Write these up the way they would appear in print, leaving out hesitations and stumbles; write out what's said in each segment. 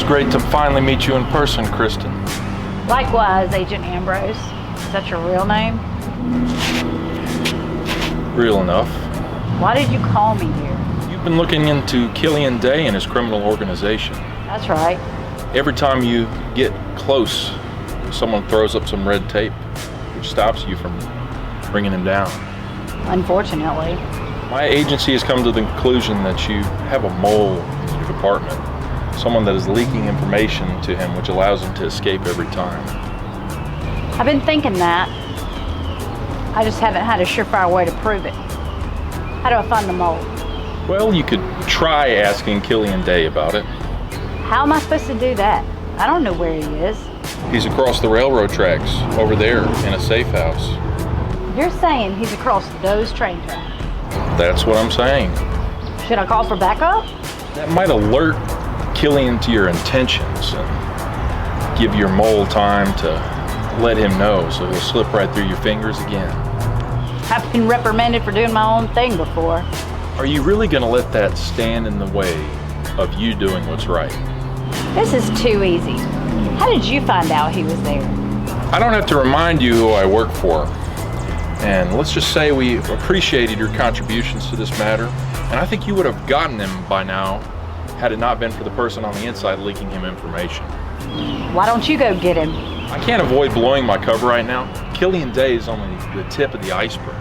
It's great to finally meet you in person, Kristen. Likewise, Agent Ambrose. Is that your real name? Real enough. Why did you call me here? You've been looking into Killian Day and his criminal organization. That's right. Every time you get close, someone throws up some red tape, which stops you from bringing him down. Unfortunately. My agency has come to the conclusion that you have a mole in your department. Someone that is leaking information to him, which allows him to escape every time. I've been thinking that. I just haven't had a surefire way to prove it. How do I find the mole? Well, you could try asking Killian Day about it. How am I supposed to do that? I don't know where he is. He's across the railroad tracks, over there, in a safe house. You're saying he's across those train tracks? That's what I'm saying. Should I call for backup? That might alert Killian to your intentions and give your mole time to let him know, so he'll slip right through your fingers again. I've been reprimanded for doing my own thing before. Are you really going to let that stand in the way of you doing what's right? This is too easy. How did you find out he was there? I don't have to remind you who I work for. And let's just say we appreciated your contributions to this matter, and I think you would have gotten him by now had it not been for the person on the inside leaking him information. Why don't you go get him? I can't avoid blowing my cover right now. Killian Day is only the tip of the iceberg.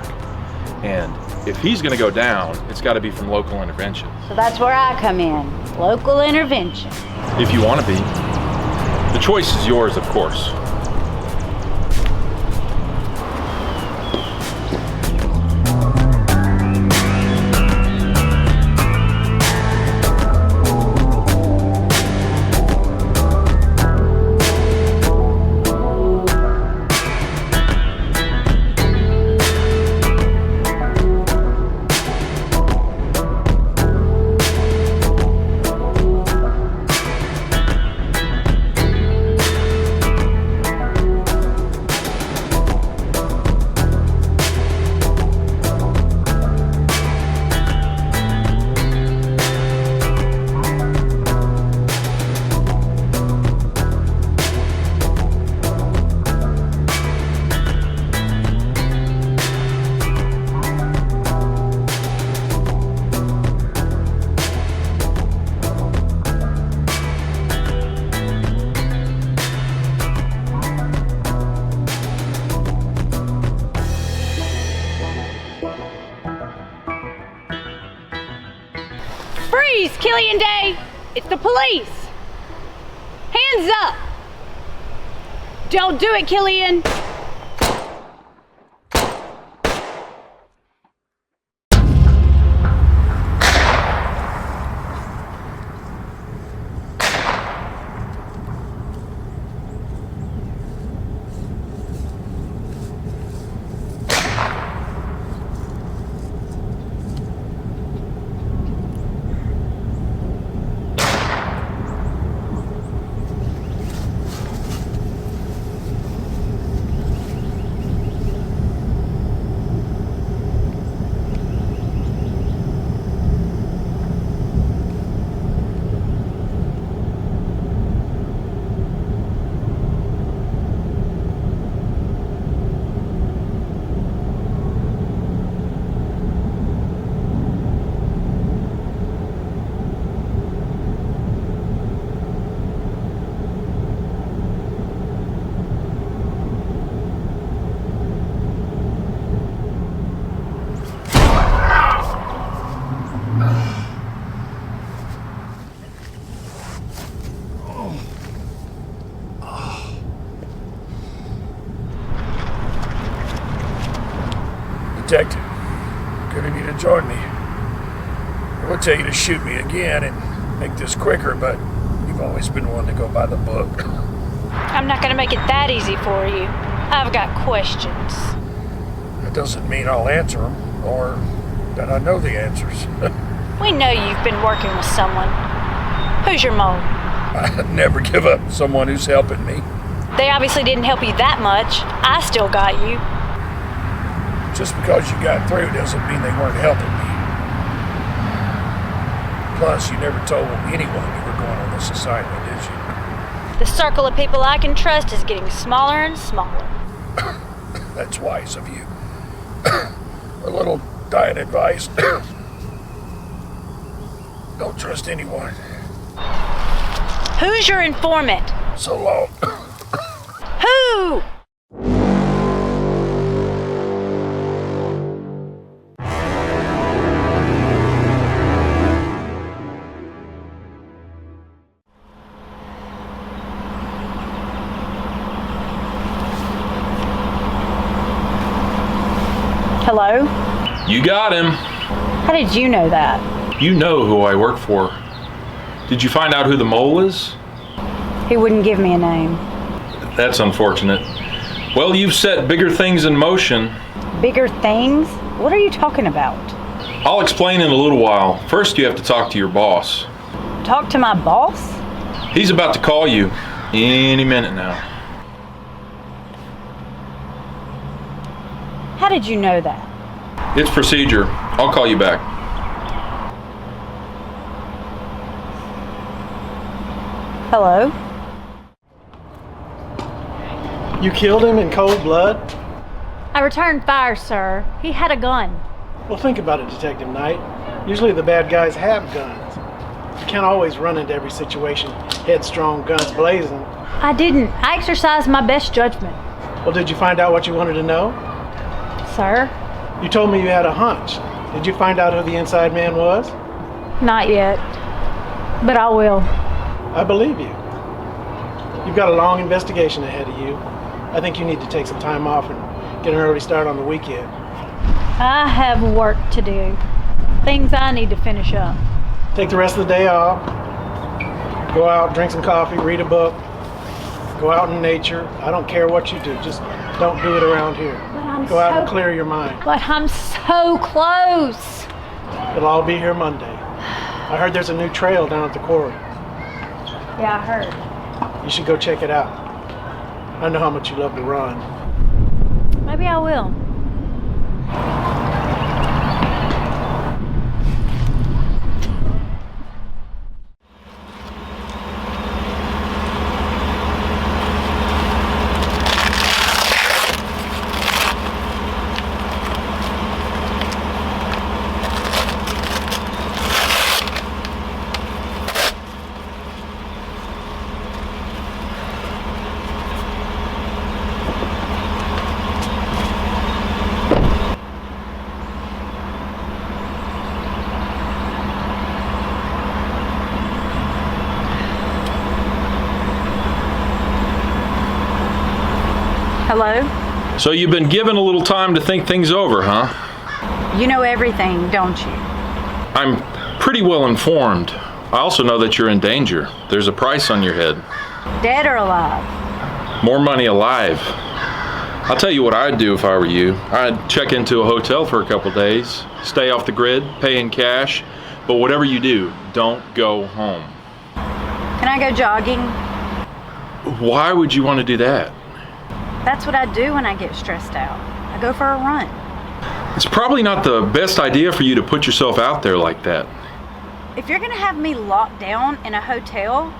And if he's going to go down, it's got to be from local intervention. So that's where I come in. Local intervention. If you want to be. The choice is yours, of course. Freeze, Killian Day! It's the police! Hands up! Don't do it, Killian! Detective, good of you to join me. I would tell you to shoot me again and make this quicker, but you've always been one to go by the book. I'm not gonna make it that easy for you. I've got questions. That doesn't mean I'll answer them, or that I know the answers. We know you've been working with someone. Who's your mole? I'd never give up someone who's helping me. They obviously didn't help you that much. I still got you. Just because you got through doesn't mean they weren't helping me. Plus, you never told anyone you were going on this assignment, is you? The circle of people I can trust is getting smaller and smaller. That's wise of you. A little diet advice. Don't trust anyone. Who's your informant? So long. Who? Hello? You got him. How did you know that? You know who I work for. Did you find out who the mole is? He wouldn't give me a name. That's unfortunate. Well, you've set bigger things in motion. Bigger things? What are you talking about? I'll explain in a little while. First, you have to talk to your boss. Talk to my boss? He's about to call you any minute now. How did you know that? It's procedure. I'll call you back. Hello? You killed him in cold blood? I returned fire, sir. He had a gun. Well, think about it, Detective Knight. Usually the bad guys have guns. You can't always run into every situation headstrong, guns blazing. I didn't. I exercised my best judgment. Well, did you find out what you wanted to know? Sir? You told me you had a hunch. Did you find out who the inside man was? Not yet. But I will. I believe you. You've got a long investigation ahead of you. I think you need to take some time off and get an early start on the weekend. I have work to do. Things I need to finish up. Take the rest of the day off. Go out, drink some coffee, read a book. Go out in nature. I don't care what you do. Just don't do it around here. Go out and clear your mind. But I'm so close. It'll all be here Monday. I heard there's a new trail down at the quarry. Yeah, I heard. You should go check it out. I know how much you love to run. Maybe I will. Hello? So you've been given a little time to think things over, huh? You know everything, don't you? I'm pretty well informed. I also know that you're in danger. There's a price on your head. Dead or alive? More money alive. I'll tell you what I'd do if I were you. I'd check into a hotel for a couple days, stay off the grid, pay in cash, but whatever you do, don't go home. Can I go jogging? Why would you want to do that? That's what I do when I get stressed out. I go for a run. It's probably not the best idea for you to put yourself out there like that. If you're gonna have me locked down in a hotel,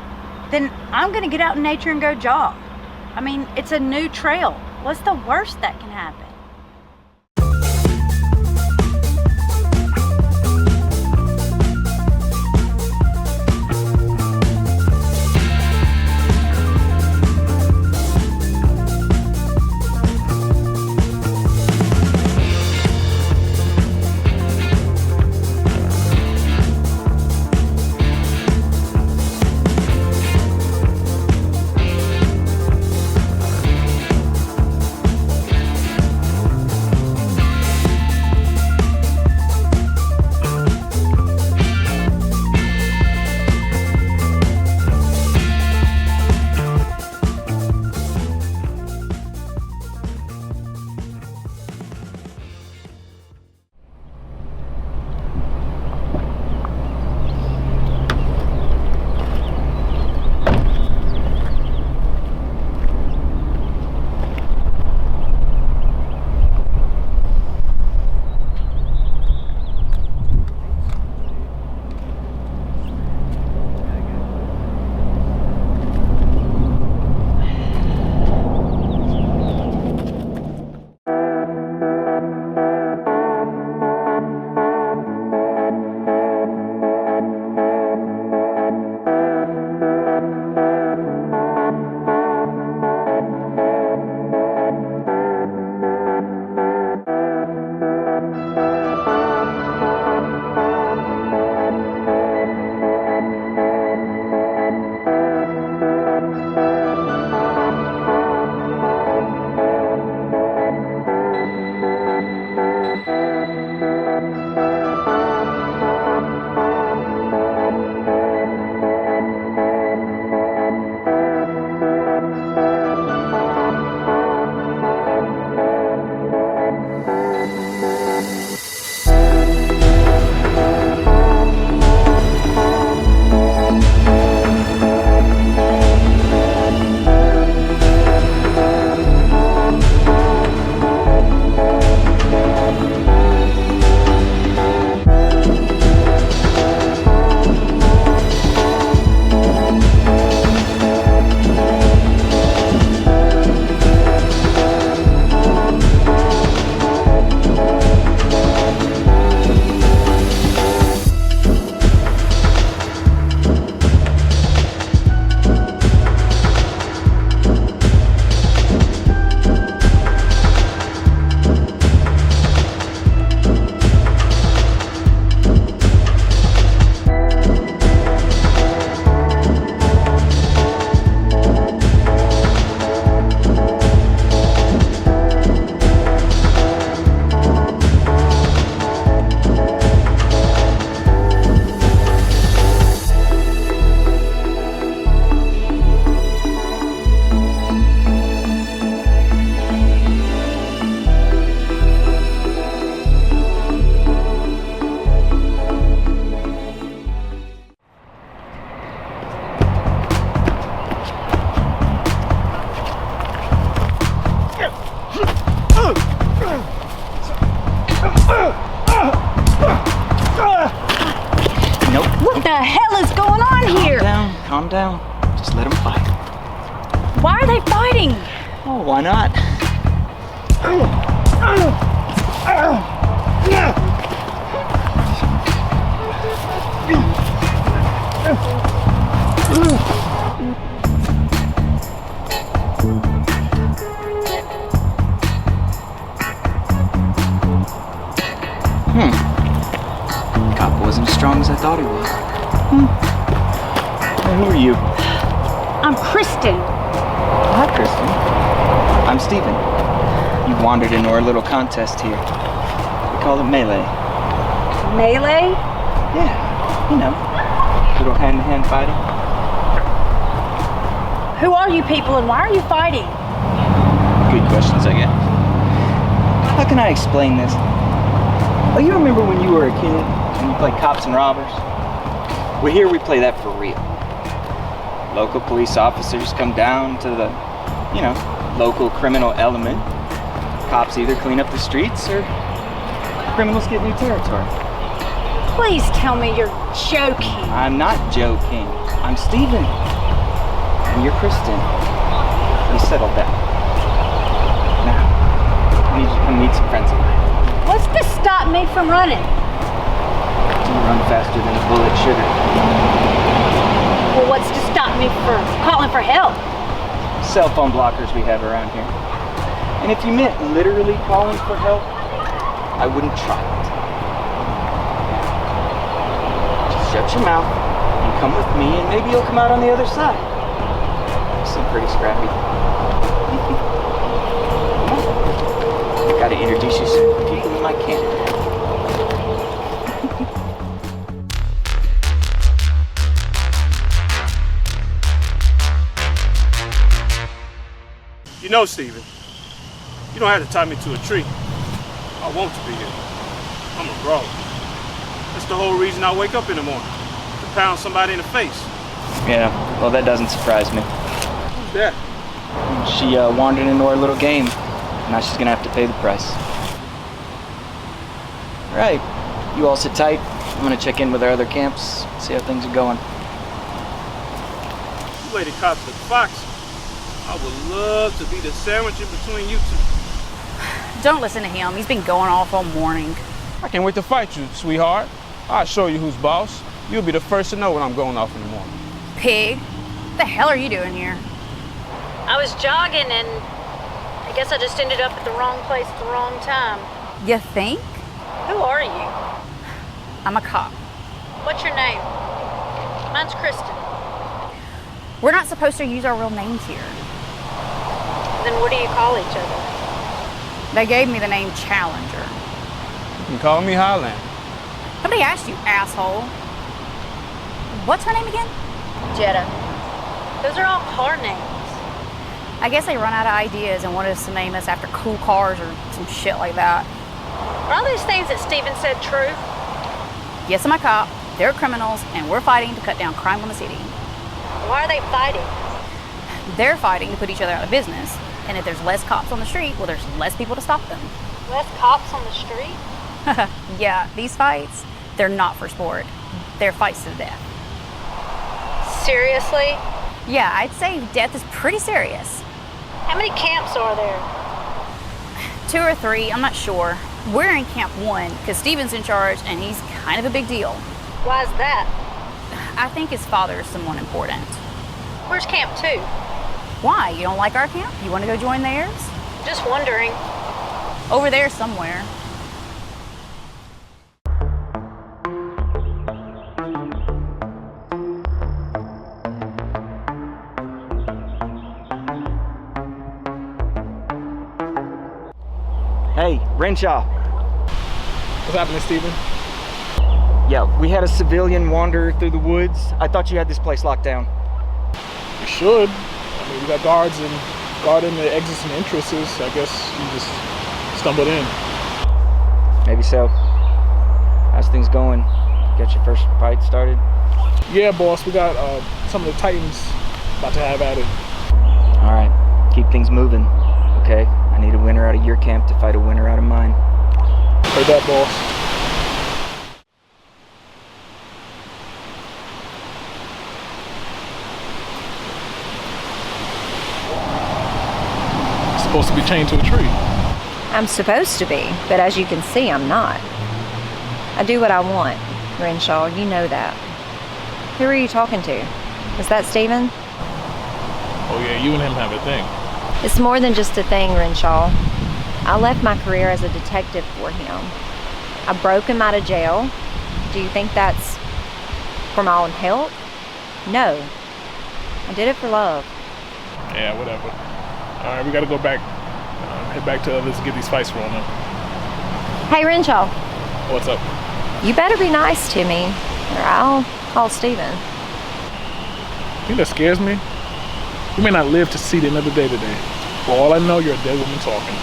then I'm gonna get out in nature and go jog. I mean, it's a new trail. What's the worst that can happen? down. Just let them fight. Why are they fighting? Oh, why not? Cop wasn't as strong as I thought he was. Hey, who are you? I'm Kristen. Hi, Kristen. I'm Steven. You wandered into our little contest here. We call it melee. Melee? Yeah, you know, little hand-to-hand fighting. Who are you people and why are you fighting? Good questions, I guess. How can I explain this? Oh, you remember when you were a kid and you played cops and robbers? Well, here we play that for real. Local police officers come down to the, you know, local criminal element. Cops either clean up the streets or criminals get new territory. Please tell me you're joking. I'm not joking. I'm Steven. And you're Kristen. You settled that. Now, I need you to come meet some friends of mine. What's to stop me from running? You run faster than a bullet sugar. Well, what's to stop me from calling for help? Cell phone blockers we have around here. And if you meant literally calling for help, I wouldn't try it. Just shut your mouth and come with me and maybe you'll come out on the other side. You seem pretty scrappy. I gotta introduce you to people in my camp. You know, Steven, you don't have to tie me to a tree. I want to be here. I'm a brawler. That's the whole reason I wake up in the morning, to pound somebody in the face. Yeah, well that doesn't surprise me. Who's that? She wandered into our little game. Now she's gonna have to pay the price. Right, you all sit tight. I'm gonna check in with our other camps, see how things are going. You lady cops look foxy. I would love to be the sandwich in between you two. Don't listen to him. He's been going off all morning. I can't wait to fight you, sweetheart. I'll show you who's boss. You'll be the first to know when I'm going off in the morning. Pig, what the hell are you doing here? I was jogging and I guess I just ended up at the wrong place at the wrong time. You think? Who are you? I'm a cop. What's your name? Mine's Kristen. We're not supposed to use our real names here. Then what do you call each other? They gave me the name Challenger. You can call me Highland. Nobody asked you, asshole. What's her name again? Jetta. Those are all car names. I guess they run out of ideas and wanted us to name us after cool cars or some shit like that. Are all these things that Steven said true? Yes, I'm a cop. They're criminals, and we're fighting to cut down crime on the city. Why are they fighting? They're fighting to put each other out of business. And if there's less cops on the street, well, there's less people to stop them. Less cops on the street? Yeah, these fights, they're not for sport. They're fights to the death. Seriously? Yeah, I'd say death is pretty serious. How many camps are there? 2 or 3, I'm not sure. We're in Camp 1 because Steven's in charge and he's kind of a big deal. Why is that? I think his father is someone important. Where's Camp 2? Why? You don't like our camp? You want to go join theirs? Just wondering. Over there somewhere. Hey, Renshaw. What's happening, Steven? Yeah, we had a civilian wander through the woods. I thought you had this place locked down. We should. I mean, we got guards and guarding the exits and entrances. I guess you just stumbled in. Maybe so. How's things going? Got your first fight started? Yeah, boss. We got some of the Titans about to have at it. All right, keep things moving. Okay, I need a winner out of your camp to fight a winner out of mine. Heard that, boss. supposed to be chained to a tree. I'm supposed to be, but as you can see, I'm not. I do what I want, Renshaw, you know that. Who are you talking to? Is that Steven? Oh yeah, you and him have a thing. It's more than just a thing, Renshaw. I left my career as a detective for him. I broke him out of jail. Do you think that's for my own health? No. I did it for love. Yeah, whatever. All right, we gotta go back. Head back to others and get these fights rolling. Hey, Renshaw. What's up? You better be nice to me, or I'll call Steven. You think that scares me? You may not live to see another day today. For all I know, you're a dead woman talking.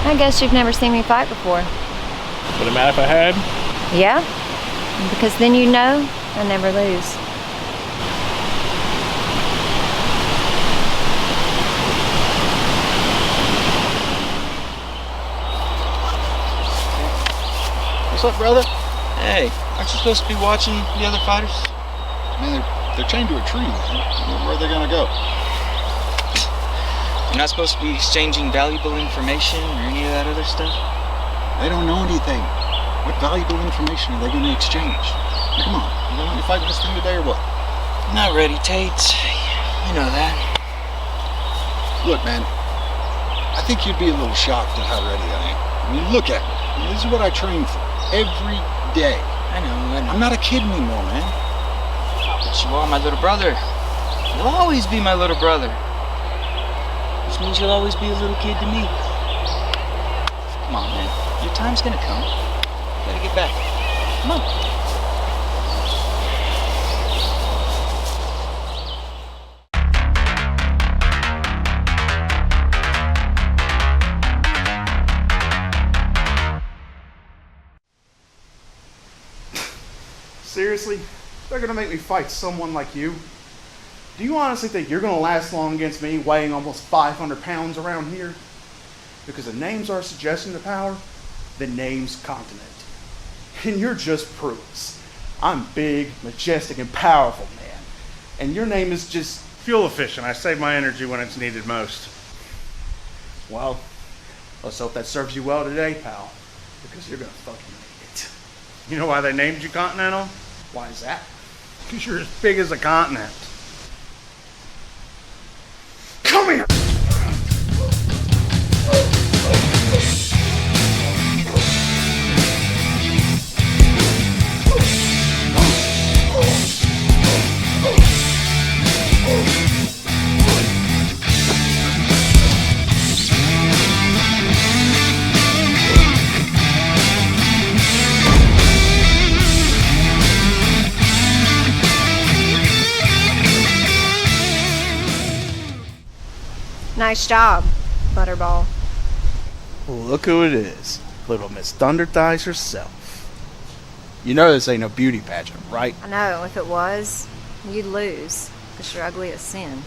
I guess you've never seen me fight before. Would it matter if I had? Yeah? Because then you know I never lose. What's up, brother? Hey, aren't you supposed to be watching the other fighters? Man, they're chained to a tree, man. Where are they gonna go? You're not supposed to be exchanging valuable information or any of that other stuff? They don't know anything. What valuable information are they gonna exchange? Now, come on, you gonna let me fight this thing today or what? Not ready, Tate. You know that. Look, man, I think you'd be a little shocked at how ready I am. I mean, look at me. I mean, this is what I train for every day. I know. I'm not a kid anymore, man. But you are my little brother. You'll always be my little brother. Which means you'll always be a little kid to me. Come on, man. Your time's gonna come. You gotta get back. Come on. Seriously? They're gonna make me fight someone like you? Do you honestly think you're gonna last long against me weighing almost 500 pounds around here? Because the names are a suggestion to power, the name's continent. And you're just proofs. I'm big, majestic, and powerful, man. And your name is just fuel efficient. I save my energy when it's needed most. Well, let's hope that serves you well today, pal. Because you're gonna fucking make it. You know why they named you Continental? Why is that? Because you're as big as a continent. Come here! Nice job, Butterball. Look who it is. Little Miss Thunderthighs herself. You know this ain't no beauty pageant, right? I know, if it was, you'd lose, because you're ugly as sin.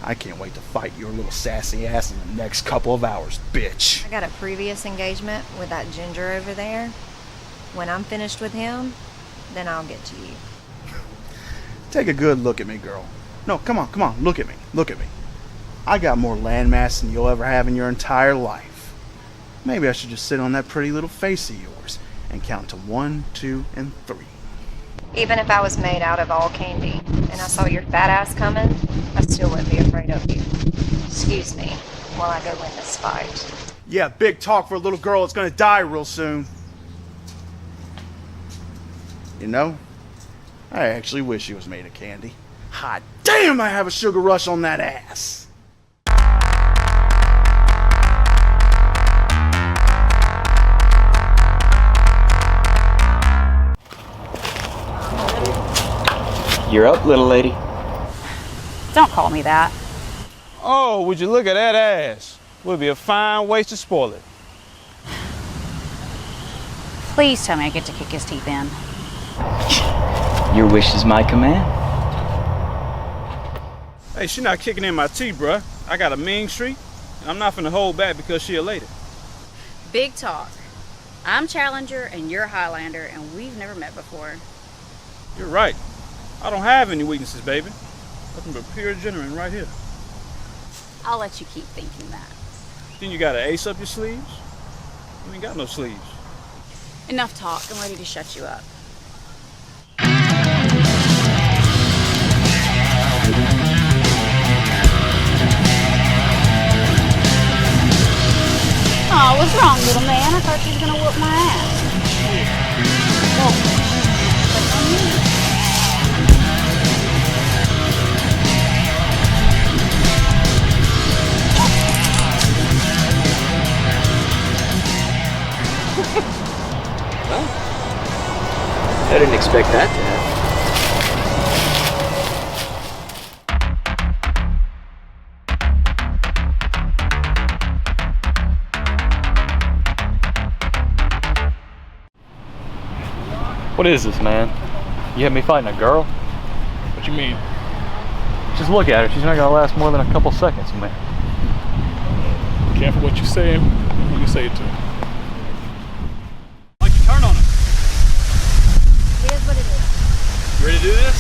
I can't wait to fight your little sassy ass in the next couple of hours, bitch. I got a previous engagement with that ginger over there. When I'm finished with him, then I'll get to you. Take a good look at me, girl. No, come on, look at me, I got more landmass than you'll ever have in your entire life. Maybe I should just sit on that pretty little face of yours and count to 1, 2, and 3. Even if I was made out of all candy and I saw your fat ass coming, I still wouldn't be afraid of you. Excuse me while I go win this fight. Yeah, big talk for a little girl that's gonna die real soon. You know, I actually wish she was made of candy. Hot damn, I have a sugar rush on that ass. You're up, little lady. Don't call me that. Oh, would you look at that ass? Would be a fine waste to spoil it. Please tell me I get to kick his teeth in. Your wish is my command. Hey, she not kicking in my teeth, bruh. I got a mean streak, and I'm not finna hold back because she a lady. Big talk. I'm Challenger and you're Highlander, and we've never met before. You're right. I don't have any weaknesses, baby. Nothing but pure adrenaline right here. I'll let you keep thinking that. Then you got an ace up your sleeves? You ain't got no sleeves. Enough talk. I'm ready to shut you up. Oh, what's wrong, little man? I thought you was gonna whoop my ass. Well, that's on you. Well, I didn't expect that to happen. What is this, man? You had me fighting a girl? What you mean? Just look at her. She's not gonna last more than a couple seconds, man. Careful what you're saying when you say it to her. Why'd you turn on him? It is what it is. You ready to do this?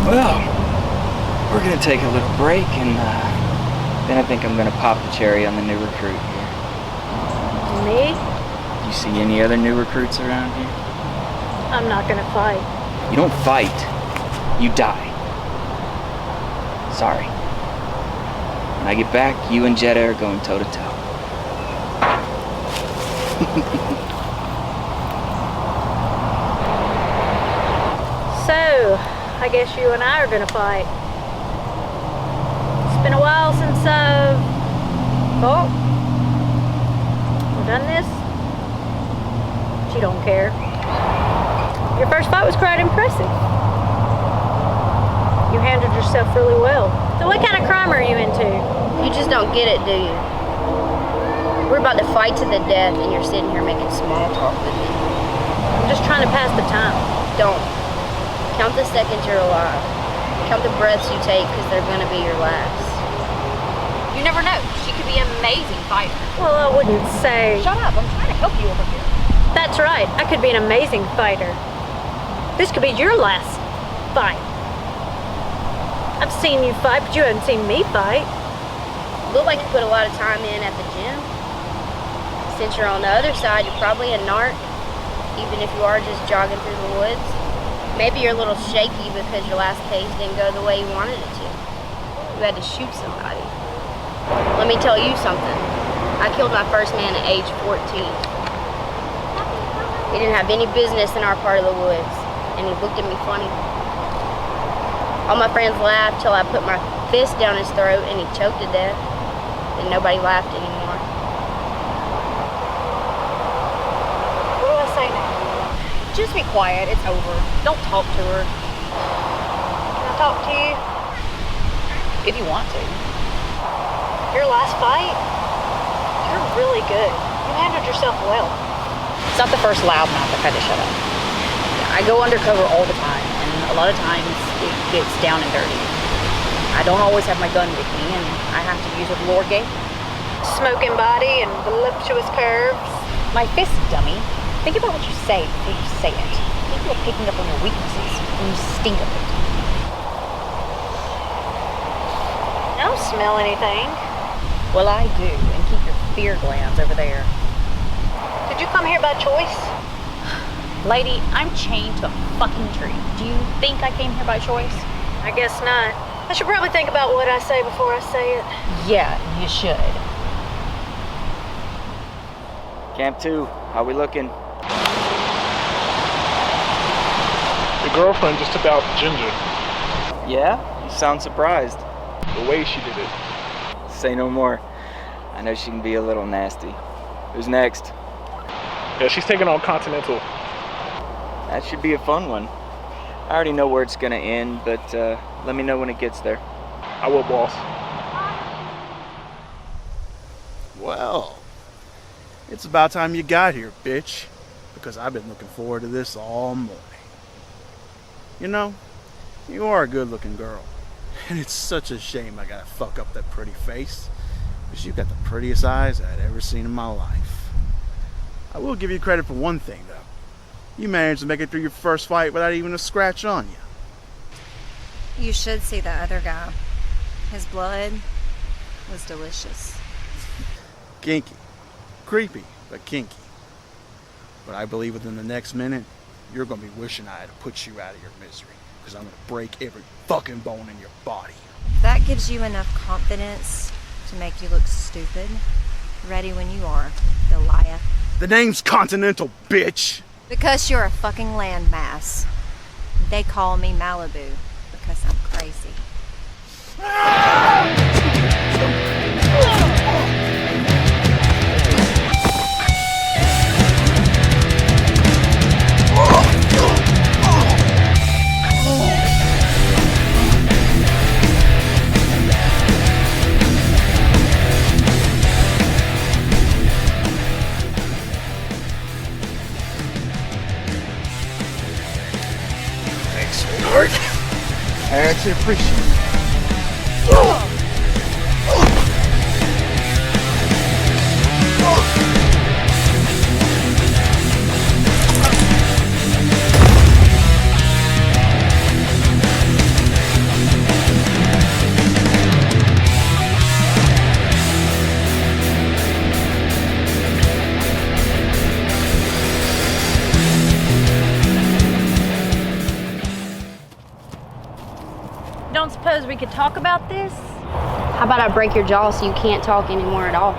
Well, we're gonna take a little break and then I think I'm gonna pop the cherry on the new recruit here. Me? You see any other new recruits around here? I'm not gonna fight. You don't fight, you die. Sorry. When I get back, you and Jetta are going toe to toe. So, I guess you and I are gonna fight. It's been a while since I've fought or done this. But you don't care. Your first fight was quite impressive. You handled yourself really well. So what kind of crime are you into? You just don't get it, do you? We're about to fight to the death and you're sitting here making small talk with me. I'm just trying to pass the time. Don't. Count the seconds you're alive. Count the breaths you take because they're going to be your last. You never know. She could be an amazing fighter. Well, I wouldn't say... Shut up. I'm trying to help you over here. That's right. I could be an amazing fighter. This could be your last fight. I've seen you fight, but you haven't seen me fight. Look like you put a lot of time in at the gym. Since you're on the other side, you're probably a narc, even if you are just jogging through the woods. Maybe you're a little shaky because your last case didn't go the way you wanted it to. You had to shoot somebody. Let me tell you something. I killed my first man at age 14. He didn't have any business in our part of the woods, and he looked at me funny. All my friends laughed till I put my fist down his throat and he choked to death, and nobody laughed anymore. What do I say now? Just be quiet. It's over. Don't talk to her. Can I talk to you? If you want to. Your last fight? You're really good. You handled yourself well. It's not the first loudmouth I've had to shut up. I go undercover all the time, and a lot of times it gets down and dirty. I don't always have my gun with me, and I have to use a lure gate. Smoking body and voluptuous curves. My fist, dummy. Think about what you say before you say it. People are picking up on your weaknesses, and you stink of it. I don't smell anything. Well, I do, and keep your fear glands over there. Did you come here by choice? Lady, I'm chained to a fucking tree. Do you think I came here by choice? I guess not. I should probably think about what I say before I say it. Yeah, you should. Camp 2, how we looking? Your girlfriend just took out Ginger. Yeah? You sound surprised. The way she did it. Say no more. I know she can be a little nasty. Who's next? Yeah, she's taking on Continental. That should be a fun one. I already know where it's gonna end, but let me know when it gets there. I will, boss. Well, it's about time you got here, bitch. Because I've been looking forward to this all morning. You know, you are a good-looking girl. And it's such a shame I gotta fuck up that pretty face. Because you've got the prettiest eyes I'd ever seen in my life. I will give you credit for one thing, though. You managed to make it through your first fight without even a scratch on you. You should see the other guy. His blood was delicious. Kinky. Creepy, but kinky. But I believe within the next minute, you're gonna be wishing I had put you out of your misery. Because I'm gonna break every fucking bone in your body. That gives you enough confidence to make you look stupid. Ready when you are, Goliath. The name's Continental, bitch! Because you're a fucking landmass. They call me Malibu because I'm crazy. I actually appreciate it. Don't suppose we could talk about this? How about I break your jaw so you can't talk anymore at all?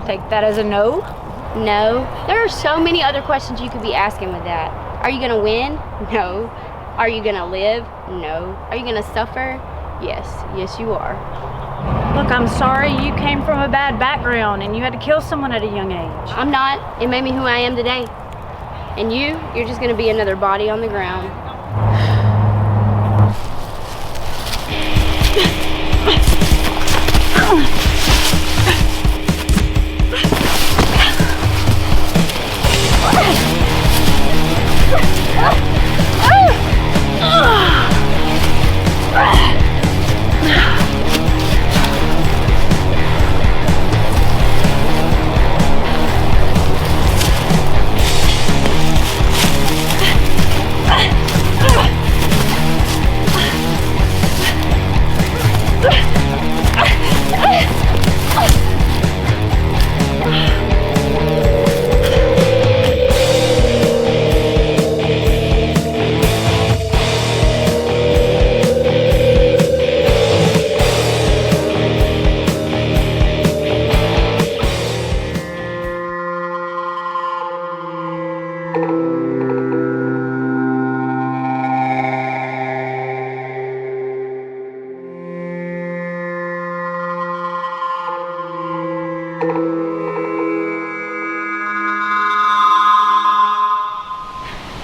Take that as a no? No. There are so many other questions you could be asking with that. Are you gonna win? No. Are you gonna live? No. Are you gonna suffer? Yes. Yes, you are. Look, I'm sorry you came from a bad background and you had to kill someone at a young age. I'm not. It made me who I am today. And you're just gonna be another body on the ground.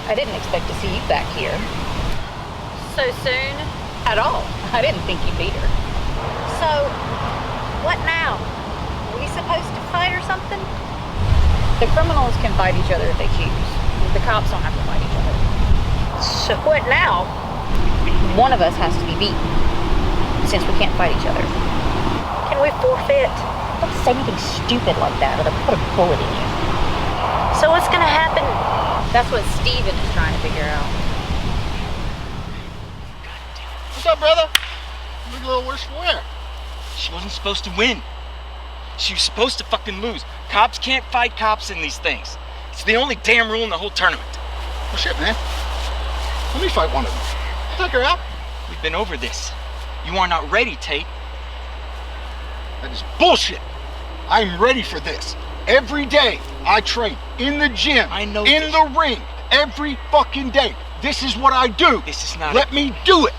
I didn't expect to see you back here. So soon? At all. I didn't think you'd be here. So, what now? Are we supposed to fight or something? The criminals can fight each other if they choose. The cops don't have to fight each other. So what now? One of us has to be beaten, since we can't fight each other. Can we forfeit? Don't say anything stupid like that, or they'll put a bullet in you. So what's gonna happen? That's what Steven is trying to figure out. What's up, brother? You look a little worse for wear. She wasn't supposed to win. She was supposed to fucking lose. Cops can't fight cops in these things. It's the only damn rule in the whole tournament. Well, shit, man. Let me fight one of them. Take her out. We've been over this. You are not ready, Tate. That is bullshit. I'm ready for this. Every day I train in the gym, I know in this. the ring, every fucking day. This is what I do. This is not Let me do it.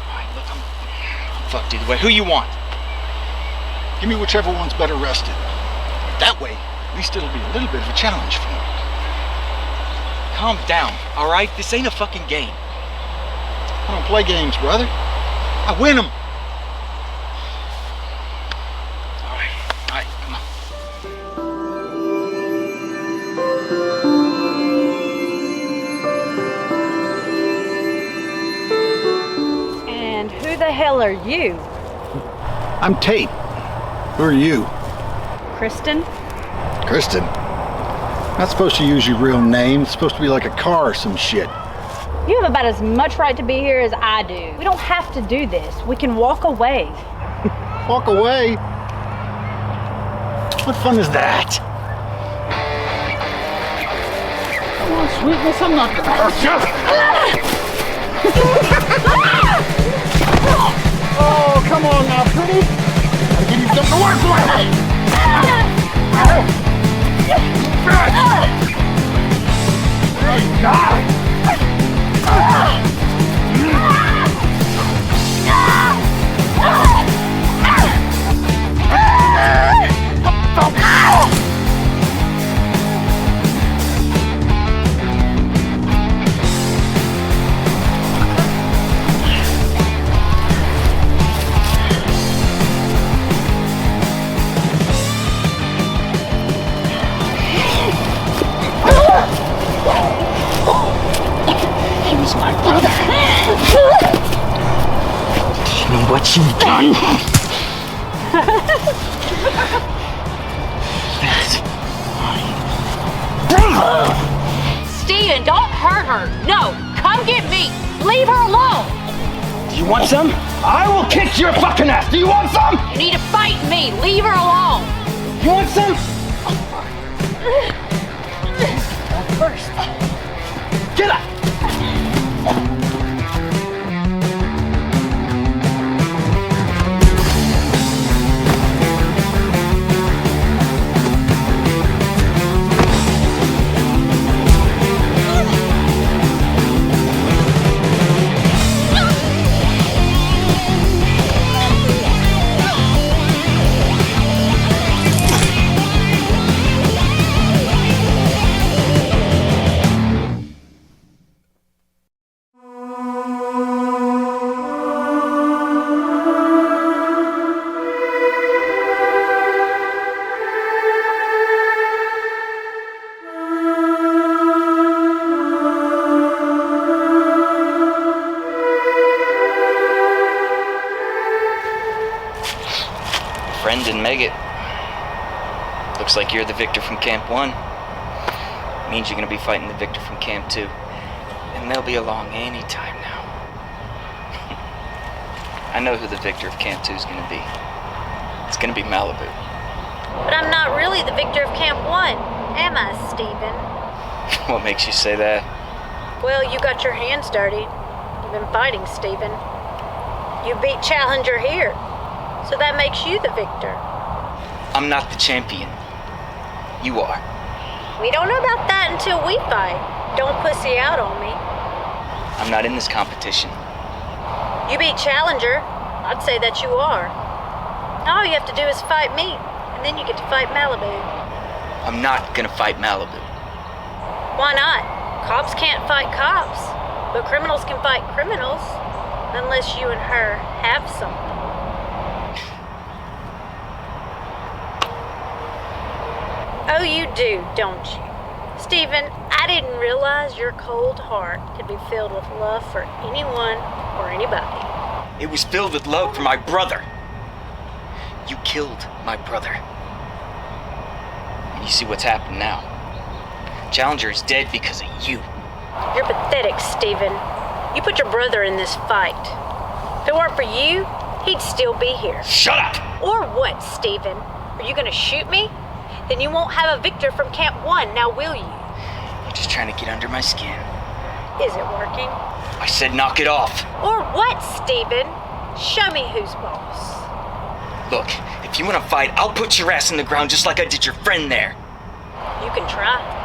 Alright, look, I'm fucked either way. Who you want? Give me whichever one's better rested. That way, at least it'll be a little bit of a challenge for me. Calm down, alright? This ain't a fucking game. I don't play games, brother. I win them. the hell are you? I'm Tate. Who are you? Kristen? Kristen? Not supposed to use your real name. It's supposed to be like a car or some shit. You have about as much right to be here as I do. We don't have to do this. We can walk away. Walk away? What fun is that? Come on, sweetness, I'm not gonna hurt you. Oh, come on now, pretty. I'll give you something to work with. Good God. He was my brother. Do you know what you've done? Steven, don't hurt her. No, come get me. Leave her alone. Do you want some? I will kick your fucking ass. Do you want some? You need to fight me. Leave her alone. You want some? First. Get up! Didn't make it. Looks like you're the victor from Camp 1. Means you're gonna be fighting the victor from Camp 2. And they'll be along any time now. I know who the victor of Camp 2 is gonna be. It's gonna be Malibu. But I'm not really the victor of Camp 1, am I, Steven? What makes you say that? Well, you got your hands dirty. You've been fighting, Steven. You beat Challenger here. So that makes you the victor. I'm not the champion. You are. We don't know about that until we fight. Don't pussy out on me. I'm not in this competition. You beat Challenger. I'd say that you are. All you have to do is fight me, and then you get to fight Malibu. I'm not gonna fight Malibu. Why not? Cops can't fight cops, but criminals can fight criminals, unless you and her have something. Oh, you do, don't you? Steven, I didn't realize your cold heart could be filled with love for anyone or anybody. It was filled with love for my brother. You killed my brother. And you see what's happened now. Challenger is dead because of you. You're pathetic, Steven. You put your brother in this fight. If it weren't for you, he'd still be here. Shut up! Or what, Steven? Are you gonna shoot me? Then you won't have a victor from Camp 1, now will you? You're just trying to get under my skin. Is it working? I said knock it off. Or what, Steven? Show me who's boss. Look, if you want to fight, I'll put your ass in the ground just like I did your friend there. You can try.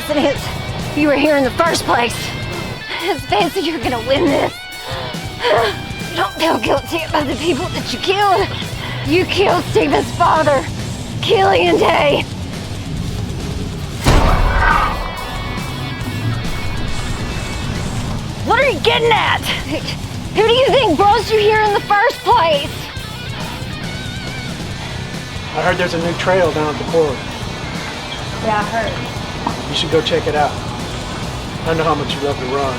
accident. You were here in the first place. Fancy you're gonna win this. Don't feel guilty about the people that you killed. You killed Stephen's father, Killian Day. What are you getting at? Who do you think brought you here in the first place? I heard there's a new trail down at the quarry. Yeah, I heard. You should go check it out. I know how much you love to run.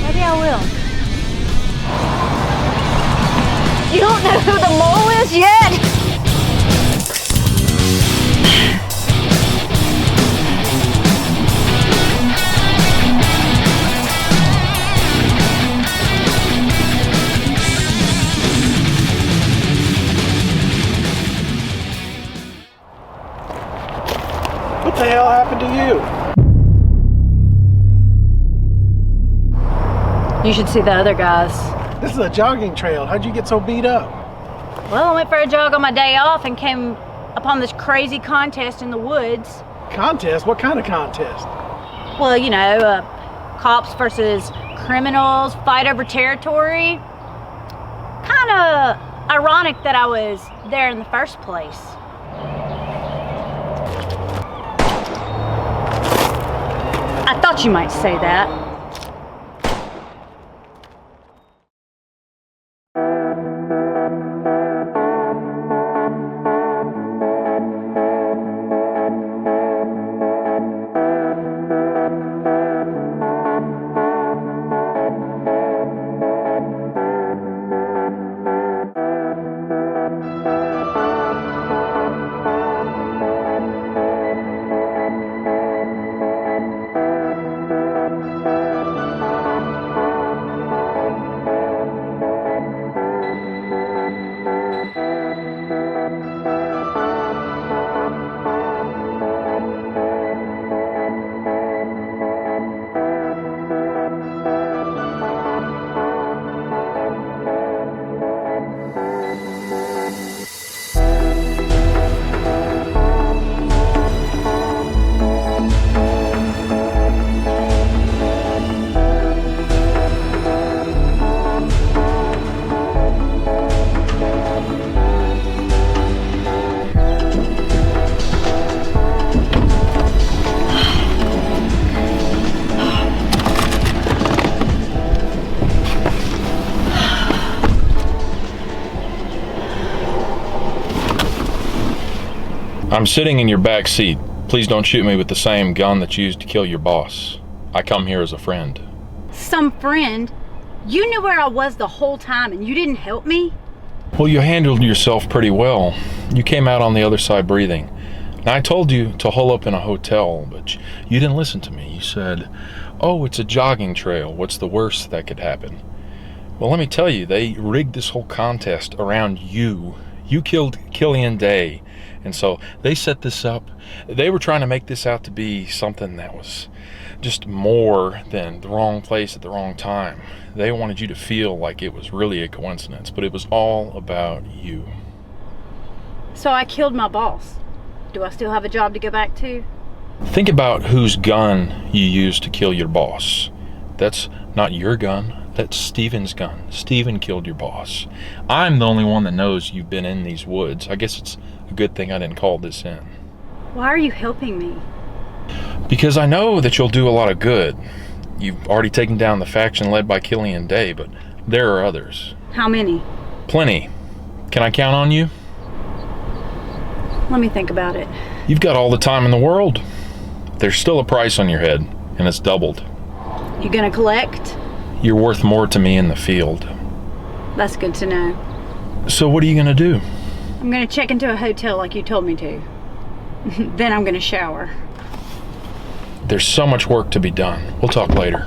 Maybe I will. You don't know who the mole is yet? What the hell happened to you? You should see the other guys. This is a jogging trail. How'd you get so beat up? Well, I went for a jog on my day off and came upon this crazy contest in the woods. Contest? What kind of contest? Well, you know, cops versus criminals, fight over territory. Kind of ironic that I was there in the first place. I thought you might say that. I'm sitting in your back seat. Please don't shoot me with the same gun that you used to kill your boss. I come here as a friend. Some friend? You knew where I was the whole time and you didn't help me? Well, you handled yourself pretty well. You came out on the other side breathing. Now, I told you to hole up in a hotel, but you didn't listen to me. You said, oh, it's a jogging trail. What's the worst that could happen? Well, let me tell you, they rigged this whole contest around you. You killed Killian Day. And so they set this up. They were trying to make this out to be something that was just more than the wrong place at the wrong time. They wanted you to feel like it was really a coincidence, but it was all about you. So I killed my boss. Do I still have a job to go back to? Think about whose gun you used to kill your boss. That's not your gun. That's Stephen's gun. Stephen killed your boss. I'm the only one that knows you've been in these woods. I guess it's a good thing I didn't call this in. Why are you helping me? Because I know that you'll do a lot of good. You've already taken down the faction led by Killian Day, but there are others. How many? Plenty. Can I count on you? Let me think about it. You've got all the time in the world. There's still a price on your head, and it's doubled. You gonna collect? You're worth more to me in the field. That's good to know. So what are you gonna do? I'm gonna check into a hotel like you told me to. Then I'm gonna shower. There's so much work to be done. We'll talk later.